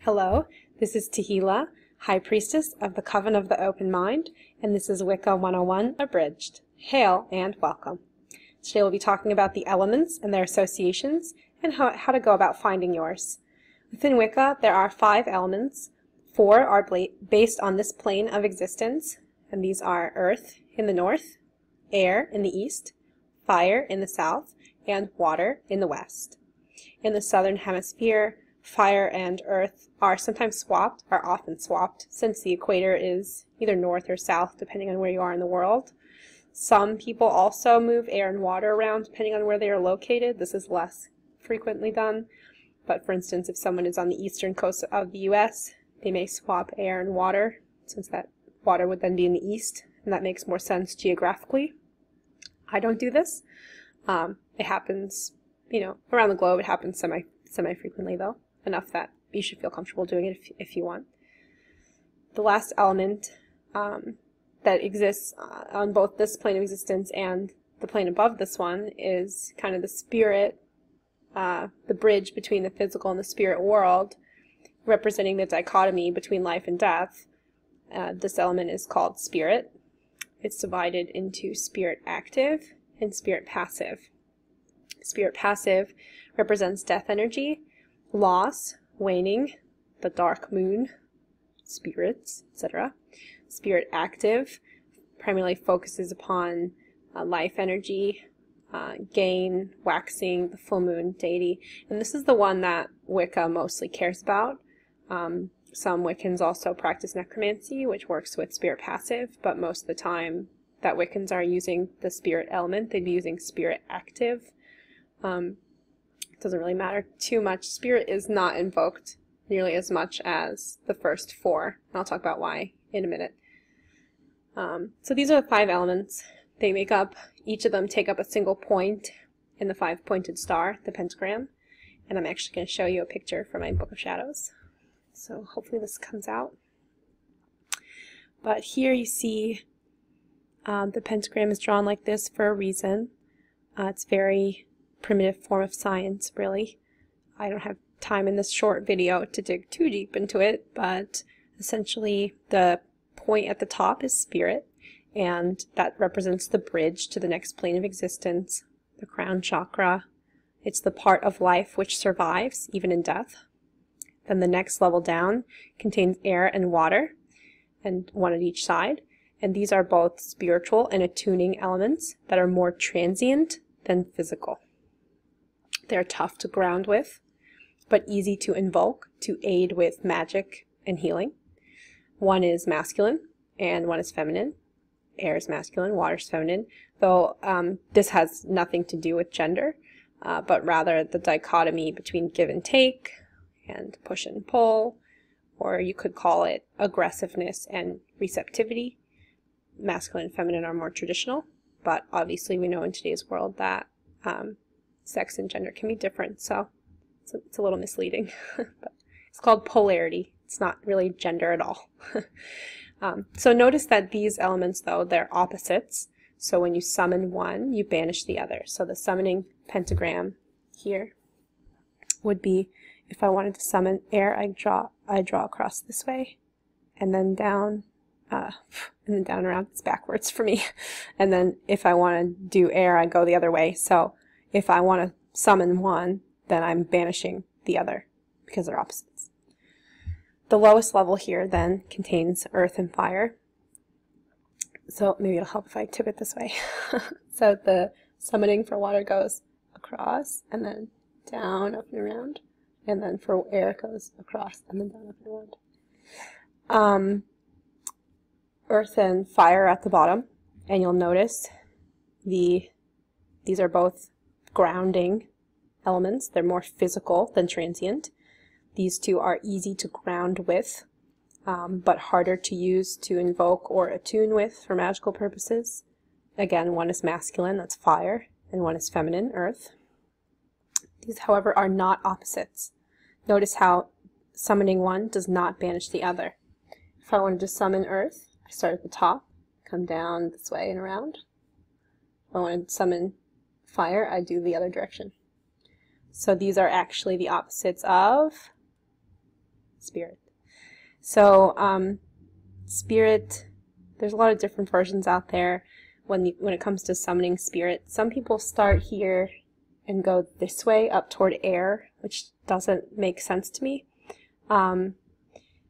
Hello, this is Tehila, High Priestess of the Coven of the Open Mind, and this is Wicca 101 Abridged. Hail and welcome. Today we'll be talking about the elements and their associations and how to go about finding yours. Within Wicca, there are 5 elements. 4 are based on this plane of existence, and these are earth in the north, air in the east, fire in the south, and water in the west. In the southern hemisphere, fire and earth are sometimes often swapped, since the equator is either north or south, depending on where you are in the world. Some people also move air and water around depending on where they are located. This is less frequently done, but for instance, if someone is on the eastern coast of the US, they may swap air and water, since that water would then be in the east, and that makes more sense geographically. I don't do this. It happens, around the globe. It happens semi-frequently, though. Enough that you should feel comfortable doing it if you want. The last element that exists on both this plane of existence and the plane above this one is kind of the spirit, the bridge between the physical and the spirit world, representing the dichotomy between life and death. This element is called spirit. It's divided into spirit active and spirit passive. Spirit passive represents death energy, loss, waning, the dark moon, spirits, etc. Spirit active primarily focuses upon life energy, gain, waxing, the full moon, deity, and this is the one that Wicca mostly cares about. Some Wiccans also practice necromancy, which works with spirit passive, but most of the time that Wiccans are using the spirit element, they'd be using spirit active. Doesn't really matter too much. Spirit is not invoked nearly as much as the first 4, and I'll talk about why in a minute. So these are the 5 elements. They make up, each of them take up a single point in the 5-pointed star, the pentagram, and I'm actually going to show you a picture from my Book of Shadows. So hopefully this comes out. But here you see the pentagram is drawn like this for a reason. It's very primitive form of science, really. I don't have time in this short video to dig too deep into it, but essentially the point at the top is spirit, and that represents the bridge to the next plane of existence, the crown chakra. It's the part of life which survives, even in death. Then the next level down contains air and water, and one at each side, and these are both spiritual and attuning elements that are more transient than physical. They're tough to ground with, but easy to invoke to aid with magic and healing. One is masculine and one is feminine. Air is masculine, water is feminine, though this has nothing to do with gender, but rather the dichotomy between give and take and push and pull, or you could call it aggressiveness and receptivity. Masculine and feminine are more traditional, but obviously we know in today's world that sex and gender can be different, so it's a little misleading. But it's called polarity. It's not really gender at all. So notice that these elements, though, they're opposites. So when you summon one, you banish the other. So the summoning pentagram here would be, if I wanted to summon air, I draw across this way, and then down, and around. It's backwards for me. And then if I want to do air, I go the other way. So if I want to summon one, then I'm banishing the other, because they're opposites. The lowest level here then contains earth and fire. So maybe it'll help if I tip it this way. So the summoning for water goes across, and then down, up and around. And then for air it goes across, and then down, up and around. Earth and fire at the bottom, and you'll notice these are both grounding elements. They're more physical than transient. These two are easy to ground with, but harder to use to invoke or attune with for magical purposes. Again, one is masculine, that's fire, and one is feminine, earth. These, however, are not opposites. Notice how summoning one does not banish the other. If I wanted to summon earth, I start at the top, come down this way and around. If I wanted to summon fire, I do the other direction. So these are actually the opposites of spirit. So spirit, there's a lot of different versions out there when it comes to summoning spirit. Some people start here and go this way up toward air, which doesn't make sense to me.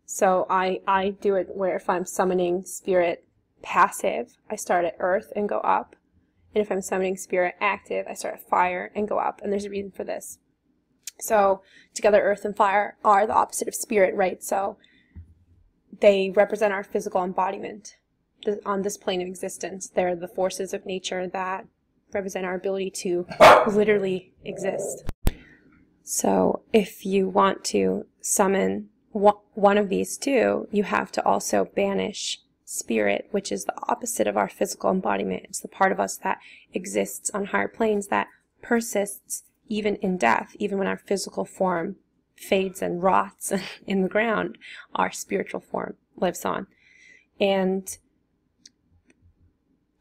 So I do it where if I'm summoning spirit passive, I start at earth and go up. And if I'm summoning spirit active, I start at fire and go up. And there's a reason for this. So together, earth and fire are the opposite of spirit, right? So they represent our physical embodiment on this plane of existence. They're the forces of nature that represent our ability to literally exist. So if you want to summon one of these two, you have to also banish spirit, which is the opposite of our physical embodiment. It's the part of us that exists on higher planes, that persists even in death, even when our physical form fades and rots in the ground, our spiritual form lives on. And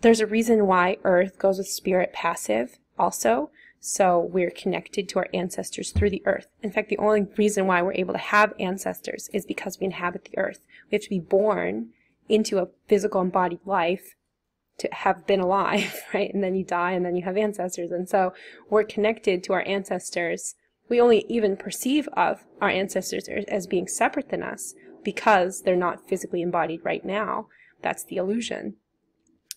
there's a reason why earth goes with spirit passive also. So we're connected to our ancestors through the earth. In fact, the only reason why we're able to have ancestors is because we inhabit the earth. We have to be born into a physical embodied life to have been alive, right? And then you die and then you have ancestors. And so we're connected to our ancestors. We only even perceive of our ancestors as being separate than us because they're not physically embodied right now. That's the illusion.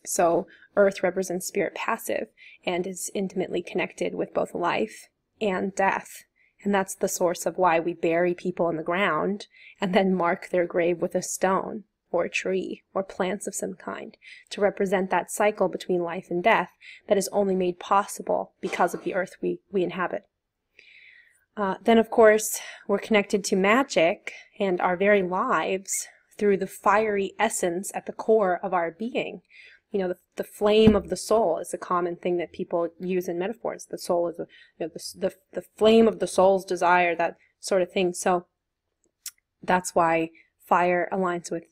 So earth represents spirit passive and is intimately connected with both life and death. And that's the source of why we bury people in the ground and then mark their grave with a stone or a tree or plants of some kind to represent that cycle between life and death that is only made possible because of the earth we inhabit. Then, of course, we're connected to magic and our very lives through the fiery essence at the core of our being. You know, the flame of the soul is a common thing that people use in metaphors. The soul is the flame of the soul's desire, that sort of thing. So that's why fire aligns with,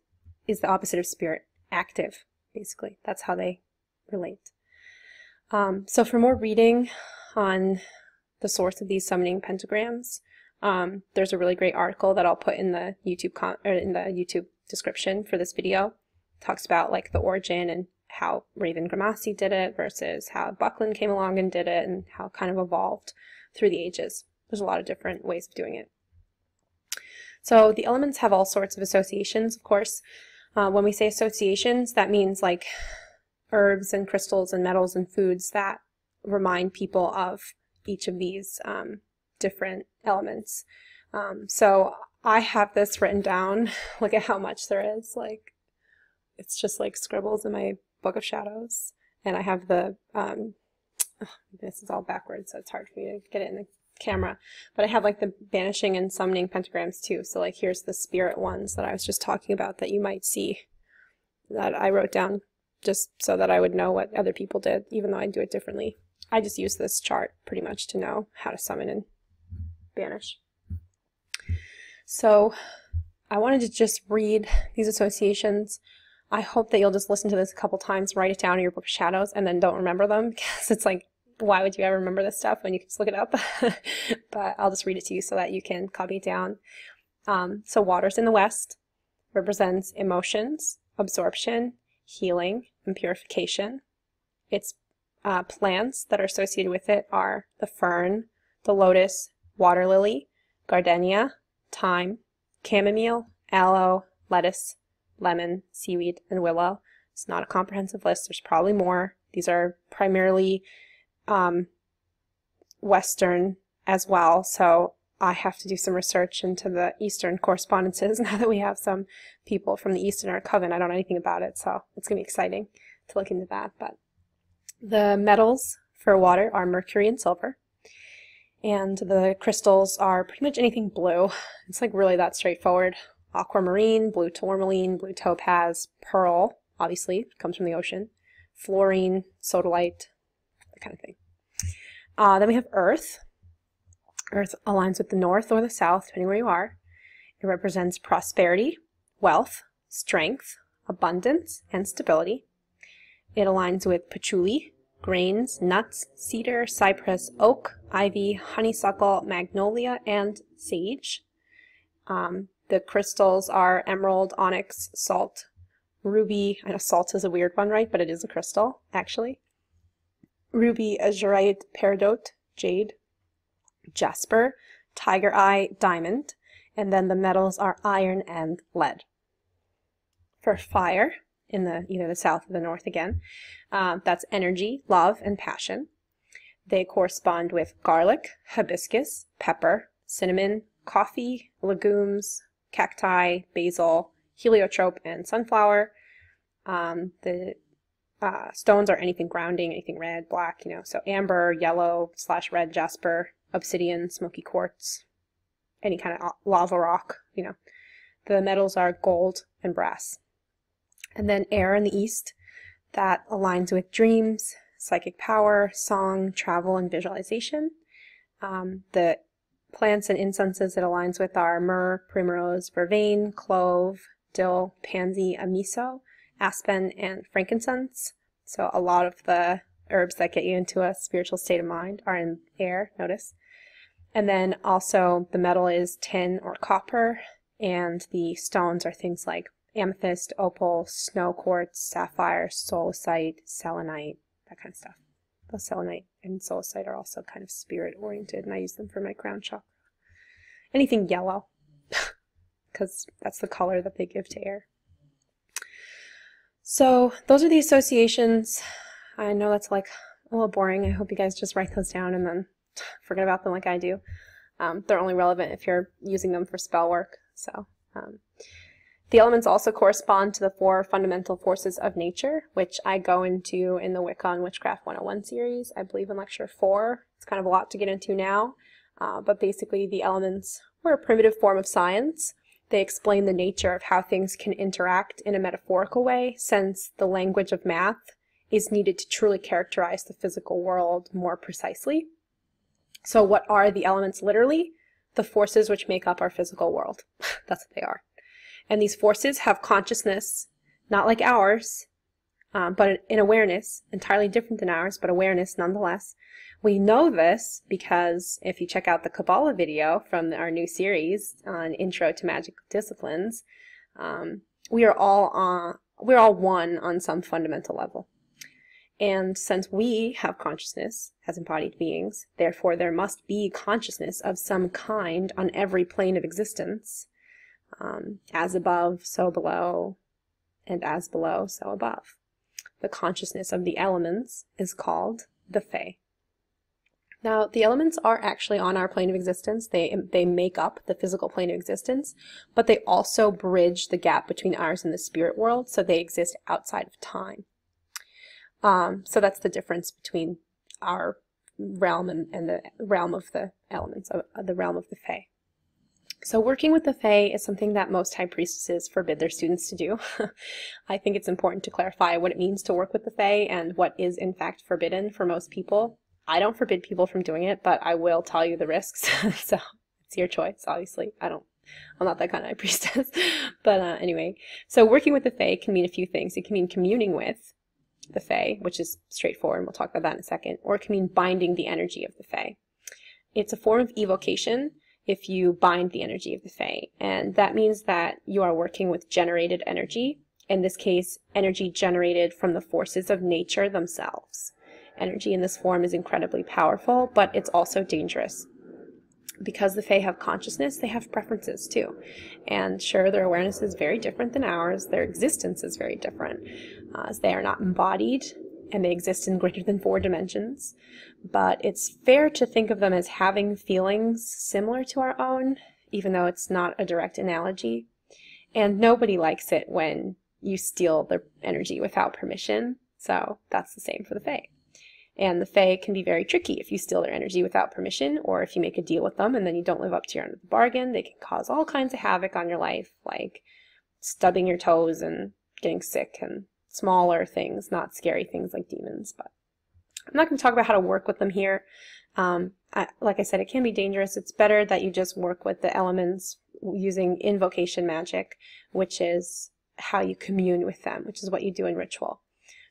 is the opposite of spirit, active, basically. That's how they relate. So for more reading on the source of these summoning pentagrams, there's a really great article that I'll put in the YouTube description for this video. It talks about like the origin and how Raven Grimassi did it versus how Buckland came along and did it, and how it kind of evolved through the ages. There's a lot of different ways of doing it. So the elements have all sorts of associations, of course. When we say associations, that means like herbs and crystals and metals and foods that remind people of each of these different elements. So I have this written down. Look at how much there is. Like, it's just like scribbles in my book of shadows. And I have the, this is all backwards, so it's hard for me to get it in the camera. But I have like the banishing and summoning pentagrams too. So like here's the spirit ones that I was just talking about that you might see, that I wrote down just so that I would know what other people did, even though I do it differently. I just use this chart pretty much to know how to summon and banish. So I wanted to just read these associations. I hope that you'll just listen to this a couple times, write it down in your book of shadows, and then don't remember them, because it's like, why would you ever remember this stuff when you can just look it up? But I'll just read it to you so that you can copy it down. So waters in the west represents emotions, absorption, healing, and purification. Its plants that are associated with it are the fern, the lotus, water lily, gardenia, thyme, chamomile, aloe, lettuce, lemon, seaweed, and willow. It's not a comprehensive list. There's probably more. These are primarily Western as well, so I have to do some research into the Eastern correspondences now that we have some people from the East in our coven. I don't know anything about it, so it's going to be exciting to look into that. But the metals for water are mercury and silver, and the crystals are pretty much anything blue. It's like really that straightforward. Aquamarine, blue tourmaline, blue topaz, pearl, obviously, comes from the ocean, fluorine, sodalite, that kind of thing. Then we have earth. Earth aligns with the north or the south, depending where you are. It represents prosperity, wealth, strength, abundance, and stability. It aligns with patchouli, grains, nuts, cedar, cypress, oak, ivy, honeysuckle, magnolia, and sage. The crystals are emerald, onyx, salt, ruby. I know salt is a weird one, right? But it is a crystal, actually. Ruby, azurite, peridot, jade, jasper, tiger eye, diamond. And then the metals are iron and lead. For fire, in either the south or the north again, that's energy, love, and passion. They correspond with garlic, hibiscus, pepper, cinnamon, coffee, legumes, cacti, basil, heliotrope, and sunflower. The stones are anything grounding, anything red, black, so amber, yellow / red jasper, obsidian, smoky quartz, any kind of lava rock, The metals are gold and brass. And then air in the east, that aligns with dreams, psychic power, song, travel, and visualization. The plants and incenses it aligns with are myrrh, primrose, vervain, clove, dill, pansy, amiso, aspen, and frankincense. So a lot of the herbs that get you into a spiritual state of mind are in air, notice. And then also the metal is tin or copper, and the stones are things like amethyst, opal, snow quartz, sapphire, solasite, selenite, that kind of stuff. Both selenite and solasite are also kind of spirit-oriented, and I use them for my crown chakra. Anything yellow, because that's the color that they give to air. So those are the associations. I know that's like a little boring. I hope you guys just write those down and then forget about them like I do. They're only relevant if you're using them for spell work. So the elements also correspond to the 4 fundamental forces of nature, which I go into in the Wicca and Witchcraft 101 series, I believe in lecture 4. It's kind of a lot to get into now, but basically the elements were a primitive form of science. They explain the nature of how things can interact in a metaphorical way, since the language of math is needed to truly characterize the physical world more precisely. So what are the elements literally? The forces which make up our physical world. That's what they are. And these forces have consciousness, not like ours, but an awareness, entirely different than ours, but awareness nonetheless. We know this because if you check out the Kabbalah video from our new series on Intro to Magical Disciplines, we're all one on some fundamental level. And since we have consciousness as embodied beings, therefore there must be consciousness of some kind on every plane of existence. As above, so below, and as below, so above. The consciousness of the elements is called the Fae. Now, the elements are actually on our plane of existence. They make up the physical plane of existence, but they also bridge the gap between ours and the spirit world, so they exist outside of time. So that's the difference between our realm and the realm of the elements, the realm of the Fae. So working with the Fae is something that most high priestesses forbid their students to do. I think it's important to clarify what it means to work with the Fae and what is in fact forbidden for most people. I don't forbid people from doing it, but I will tell you the risks. So it's your choice, obviously. I'm not that kind of high priestess. But anyway, so working with the Fae can mean a few things. It can mean communing with the Fae, which is straightforward, and we'll talk about that in a second, or it can mean binding the energy of the Fae. It's a form of evocation if you bind the energy of the Fae, and that means that you are working with generated energy, in this case, energy generated from the forces of nature themselves. Energy in this form is incredibly powerful, but it's also dangerous. Because the Fae have consciousness, they have preferences too. And sure, their awareness is very different than ours, their existence is very different, as they are not embodied, and they exist in greater than 4 dimensions. But it's fair to think of them as having feelings similar to our own, even though it's not a direct analogy. And nobody likes it when you steal their energy without permission, so that's the same for the Fae. And the Fae can be very tricky if you steal their energy without permission, or if you make a deal with them and then you don't live up to your end of the bargain. They can cause all kinds of havoc on your life, like stubbing your toes and getting sick, and smaller things, not scary things like demons. But I'm not going to talk about how to work with them here. Like I said, it can be dangerous. It's better that you just work with the elements using invocation magic, which is how you commune with them, which is what you do in ritual.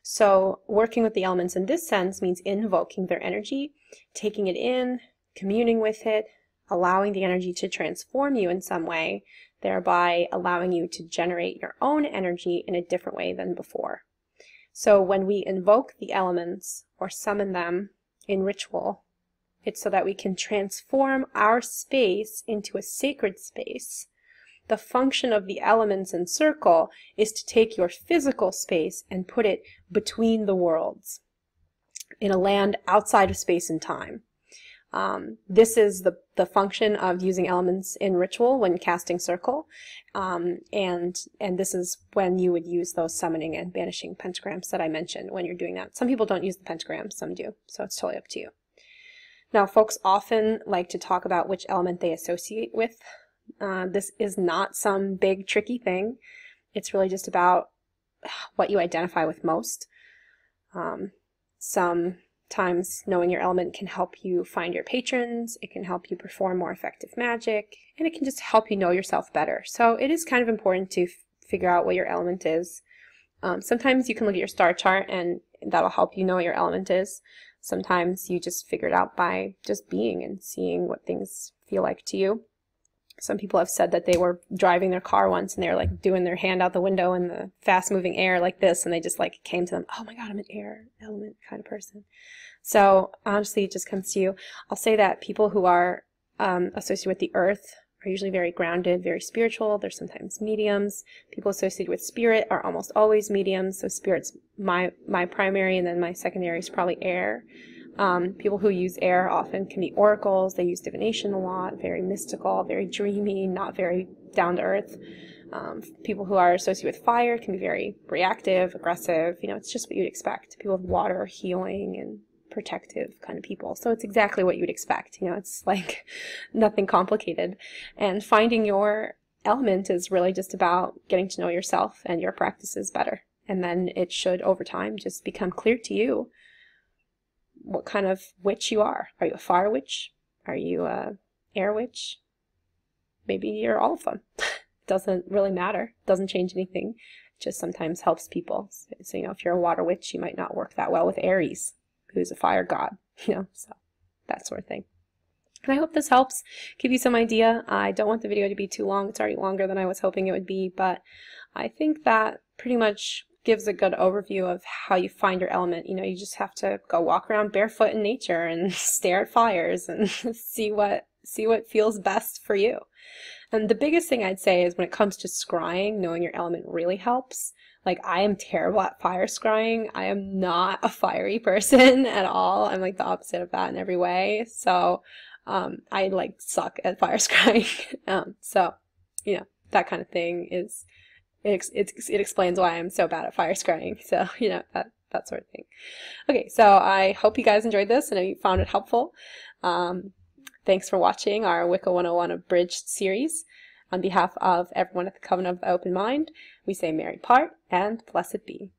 So working with the elements in this sense means invoking their energy, taking it in, communing with it, allowing the energy to transform you in some way, thereby allowing you to generate your own energy in a different way than before. So when we invoke the elements or summon them in ritual, it's so that we can transform our space into a sacred space. The function of the elements in circle is to take your physical space and put it between the worlds, in a land outside of space and time. This is the function of using elements in ritual when casting circle, and this is when you would use those summoning and banishing pentagrams that I mentioned when you're doing that. Some people don't use the pentagrams, some do, so it's totally up to you. Now, folks often like to talk about which element they associate with. This is not some big tricky thing. It's really just about what you identify with most. Sometimes knowing your element can help you find your patrons, it can help you perform more effective magic, and it can just help you know yourself better. So it is kind of important to figure out what your element is. Sometimes you can look at your star chart and that'll help you know what your element is. Sometimes you just figure it out by just being and seeing what things feel like to you. Some people have said that they were driving their car once and they were like doing their hand out the window in the fast moving air like this, and they just like came to them, oh my god, I'm an air element kind of person. So honestly, it just comes to you. I'll say that people who are associated with the earth are usually very grounded, very spiritual. They're sometimes mediums. People associated with spirit are almost always mediums. So spirit's my primary, and then my secondary is probably air. People who use air often can be oracles. They use divination a lot, very mystical, very dreamy, not very down to earth. People who are associated with fire can be very reactive, aggressive. You know, it's just what you'd expect. People with water, healing and protective kind of people. So it's exactly what you'd expect. You know, it's like nothing complicated. And finding your element is really just about getting to know yourself and your practices better. And then it should, over time, just become clear to you what kind of witch you are. Are you a fire witch? Are you a air witch? Maybe you're all of them. Doesn't really matter. Doesn't change anything. It just sometimes helps people. So, you know, if you're a water witch, you might not work that well with Aries, who's a fire god, you know, so that sort of thing. And I hope this helps give you some idea. I don't want the video to be too long. It's already longer than I was hoping it would be, but I think that pretty much gives a good overview of how you find your element. You know, you just have to go walk around barefoot in nature and stare at fires and see what feels best for you. And the biggest thing I'd say is when it comes to scrying, knowing your element really helps. Like, I am terrible at fire scrying. I am not a fiery person at all. I'm like the opposite of that in every way. So I like suck at fire scrying. So, you know, that kind of thing is, it explains why I'm so bad at fire scrying. So, you know, that sort of thing. Okay, so I hope you guys enjoyed this and you found it helpful. Thanks for watching our Wicca 101 Abridged series. On behalf of everyone at the Coven of the Open Mind, we say Merry Part and Blessed be.